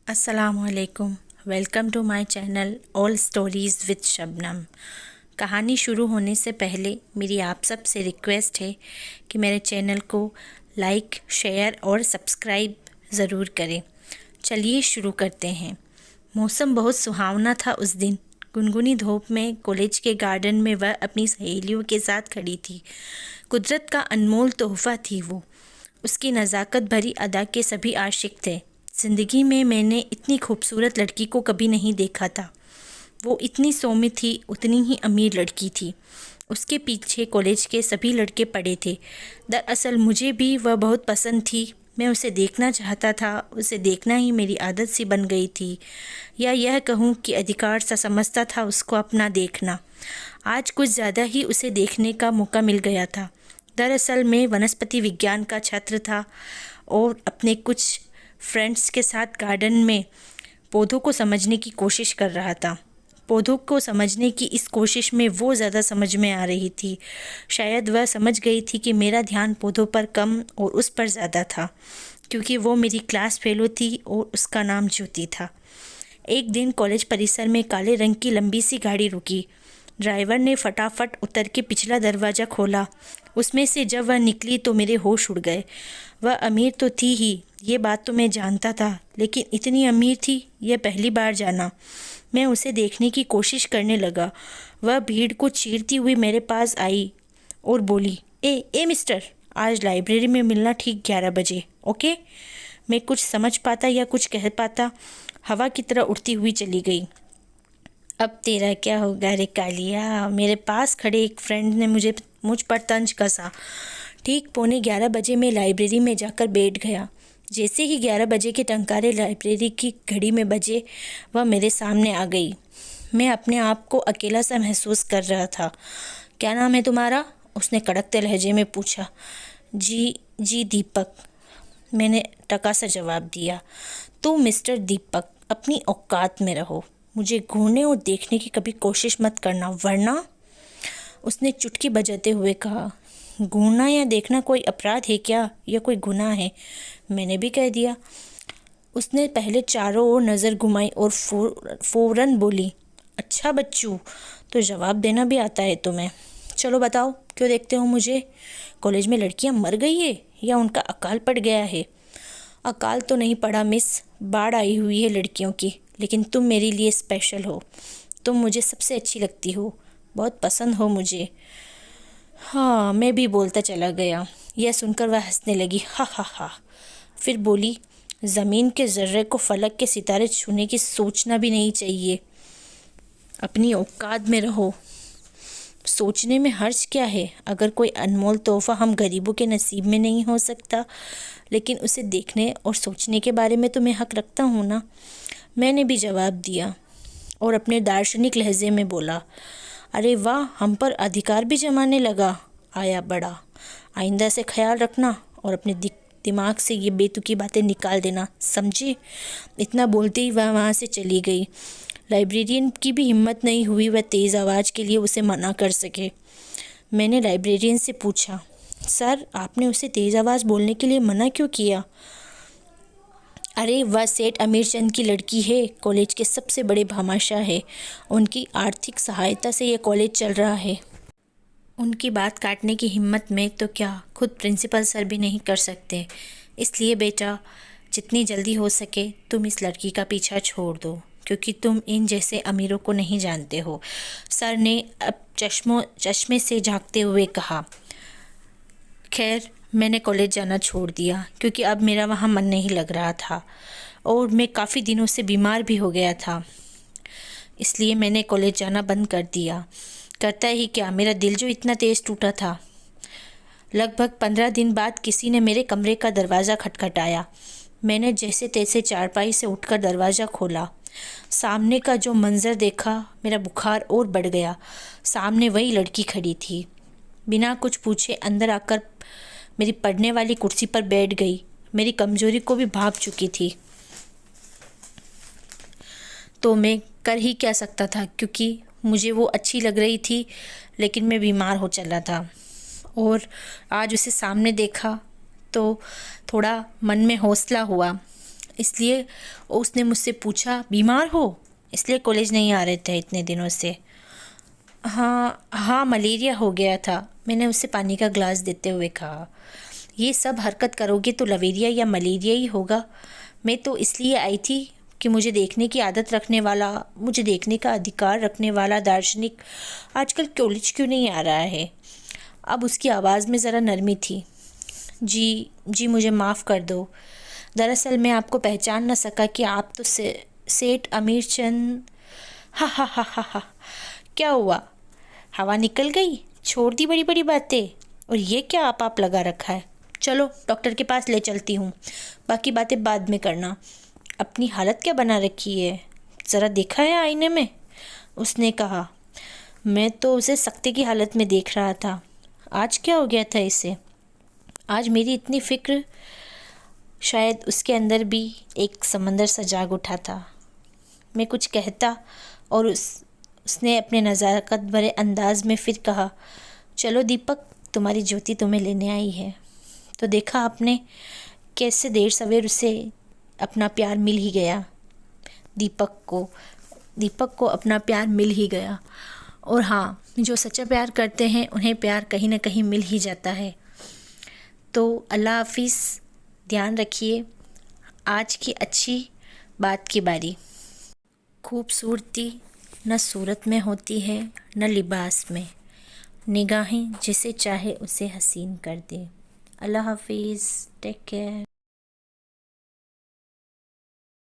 अस्सलामुअलैकुम। Welcome to my channel all stories with Shabnam. कहानी शुरू होने से पहले मेरी आप सब से रिक्वेस्ट है कि मेरे चैनल को लाइक, शेयर और सब्सक्राइब ज़रूर करें। चलिए शुरू करते हैं। मौसम बहुत सुहावना था उस दिन। गुनगुनी धूप में कॉलेज के गार्डन में वह अपनी सहेलियों के साथ खड़ी थी। कुदरत का अनमोल तोहफ़ा थी वो। उसकी नज़ाकत भरी अदा के सभी आशिक थे। ज़िंदगी में मैंने इतनी खूबसूरत लड़की को कभी नहीं देखा था। वो इतनी सौम्य थी, उतनी ही अमीर लड़की थी। उसके पीछे कॉलेज के सभी लड़के पड़े थे। दरअसल मुझे भी वह बहुत पसंद थी। मैं उसे देखना चाहता था। उसे देखना ही मेरी आदत सी बन गई थी, या यह कहूँ कि अधिकार सा समझता था उसको अपना देखना। आज कुछ ज़्यादा ही उसे देखने का मौका मिल गया था। दरअसल मैं वनस्पति विज्ञान का छात्र था और अपने कुछ फ्रेंड्स के साथ गार्डन में पौधों को समझने की कोशिश कर रहा था। पौधों को समझने की इस कोशिश में वो ज़्यादा समझ में आ रही थी। शायद वह समझ गई थी कि मेरा ध्यान पौधों पर कम और उस पर ज़्यादा था, क्योंकि वो मेरी क्लास फेलो थी और उसका नाम ज्योति था। एक दिन कॉलेज परिसर में काले रंग की लंबी सी गाड़ी रुकी। ड्राइवर ने फटाफट उतर के पिछला दरवाज़ा खोला। उसमें से जब वह निकली तो मेरे होश उड़ गए। वह अमीर तो थी ही, ये बात तो मैं जानता था, लेकिन इतनी अमीर थी यह पहली बार जाना। मैं उसे देखने की कोशिश करने लगा। वह भीड़ को चीरती हुई मेरे पास आई और बोली, ए मिस्टर, आज लाइब्रेरी में मिलना ठीक 11 बजे, ओके? मैं कुछ समझ पाता या कुछ कह पाता, हवा की तरह उड़ती हुई चली गई। अब तेरा क्या होगा रे कालिया? मेरे पास खड़े एक फ्रेंड ने मुझ पर तंज कसा। ठीक 11:15 मैं लाइब्रेरी में जाकर बैठ गया। जैसे ही 11 बजे के टंकारे लाइब्रेरी की घड़ी में बजे, वह मेरे सामने आ गई। मैं अपने आप को अकेला सा महसूस कर रहा था। क्या नाम है तुम्हारा? उसने कड़कते लहजे में पूछा। जी दीपक, मैंने टका सा जवाब दिया। तो मिस्टर दीपक, अपनी औकात में रहो। मुझे घूरने और देखने की कभी कोशिश मत करना, वरना। उसने चुटकी बजाते हुए कहा। घूरना या देखना कोई अपराध है क्या, या कोई गुनाह है? मैंने भी कह दिया। उसने पहले चारों ओर नज़र घुमाई और फौरन बोली, अच्छा बच्चू, तो जवाब देना भी आता है तुम्हें? चलो बताओ, क्यों देखते हो मुझे? कॉलेज में लड़कियां मर गई है या उनका अकाल पड़ गया है? अकाल तो नहीं पड़ा मिस, बाढ़ आई हुई है लड़कियों की, लेकिन तुम मेरे लिए स्पेशल हो। तुम मुझे सबसे अच्छी लगती हो, बहुत पसंद हो मुझे। हाँ, मैं भी बोलता चला गया। यह सुनकर वह हंसने लगी, हा हा हा। फिर बोली, ज़मीन के ज़र्रे को फलक के सितारे छूने की सोचना भी नहीं चाहिए। अपनी औकात में रहो। सोचने में हर्ज क्या है? अगर कोई अनमोल तोहफ़ा हम गरीबों के नसीब में नहीं हो सकता, लेकिन उसे देखने और सोचने के बारे में तो मैं हक रखता हूँ ना। मैंने भी जवाब दिया और अपने दार्शनिक लहजे में बोला, अरे वाह, हम पर अधिकार भी जमाने लगा। आया बड़ा। आइंदा से ख्याल रखना और अपने दिमाग से ये बेतुकी बातें निकाल देना, समझे? इतना बोलते ही वह वहाँ से चली गई। लाइब्रेरियन की भी हिम्मत नहीं हुई वह तेज़ आवाज़ के लिए उसे मना कर सके। मैंने लाइब्रेरियन से पूछा, सर, आपने उसे तेज़ आवाज़ बोलने के लिए मना क्यों किया? अरे वह सेठ अमीरचंद की लड़की है, कॉलेज के सबसे बड़े भामाशाह है। उनकी आर्थिक सहायता से यह कॉलेज चल रहा है। उनकी बात काटने की हिम्मत में तो क्या खुद प्रिंसिपल सर भी नहीं कर सकते। इसलिए बेटा, जितनी जल्दी हो सके तुम इस लड़की का पीछा छोड़ दो, क्योंकि तुम इन जैसे अमीरों को नहीं जानते हो। सर ने अब चश्मे से झांकते हुए कहा। खैर, मैंने कॉलेज जाना छोड़ दिया, क्योंकि अब मेरा वहाँ मन नहीं लग रहा था और मैं काफ़ी दिनों से बीमार भी हो गया था। इसलिए मैंने कॉलेज जाना बंद कर दिया। करता ही क्या, मेरा दिल जो इतना तेज़ टूटा था। लगभग 15 दिन बाद किसी ने मेरे कमरे का दरवाज़ा खटखटाया। मैंने जैसे तैसे चारपाई से उठकर दरवाज़ा खोला। सामने का जो मंज़र देखा, मेरा बुखार और बढ़ गया। सामने वही लड़की खड़ी थी। बिना कुछ पूछे अंदर आकर मेरी पढ़ने वाली कुर्सी पर बैठ गई। मेरी कमज़ोरी को भी भाप चुकी थी, तो मैं कर ही क्या सकता था, क्योंकि मुझे वो अच्छी लग रही थी, लेकिन मैं बीमार हो चला था। और आज उसे सामने देखा तो थोड़ा मन में हौसला हुआ। इसलिए उसने मुझसे पूछा बीमार हो, इसलिए कॉलेज नहीं आ रहे थे इतने दिनों से। हाँ हाँ, मलेरिया हो गया था, मैंने उसे पानी का ग्लास देते हुए कहा। ये सब हरकत करोगे तो लवेरिया या मलेरिया ही होगा। मैं तो इसलिए आई थी कि मुझे देखने की आदत रखने वाला, मुझे देखने का अधिकार रखने वाला दार्शनिक आजकल कॉलेज क्यों नहीं आ रहा है। अब उसकी आवाज़ में ज़रा नरमी थी। जी जी, मुझे माफ़ कर दो। दरअसल मैं आपको पहचान न सका कि आप तो सेठ अमीर चंद। हा हा हा हा हा। क्या हुआ, हवा निकल गई? छोड़ दी बड़ी बड़ी बातें, और ये क्या आप लगा रखा है। चलो डॉक्टर के पास ले चलती हूँ, बाकी बातें बाद में करना। अपनी हालत क्या बना रखी है, ज़रा देखा है आईने में? उसने कहा। मैं तो उसे सख्ती की हालत में देख रहा था। आज क्या हो गया था इसे? आज मेरी इतनी फिक्र, शायद उसके अंदर भी एक समंदर सा जाग उठा था। मैं कुछ कहता और उसने अपने नज़ाकत भरे अंदाज में फिर कहा, चलो दीपक, तुम्हारी ज्योति तुम्हें लेने आई है। तो देखा आपने कैसे देर सवेर उसे अपना प्यार मिल ही गया। दीपक को अपना प्यार मिल ही गया। और हाँ, जो सच्चा प्यार करते हैं उन्हें प्यार कहीं ना कहीं मिल ही जाता है। तो अल्लाह हाफिज़, ध्यान रखिए। आज की अच्छी बात की बारी। खूबसूरती न सूरत में होती है न लिबास में, निगाहें जिसे चाहे उसे हसीन कर दे। अल्लाह हाफिज़, टेक केयर।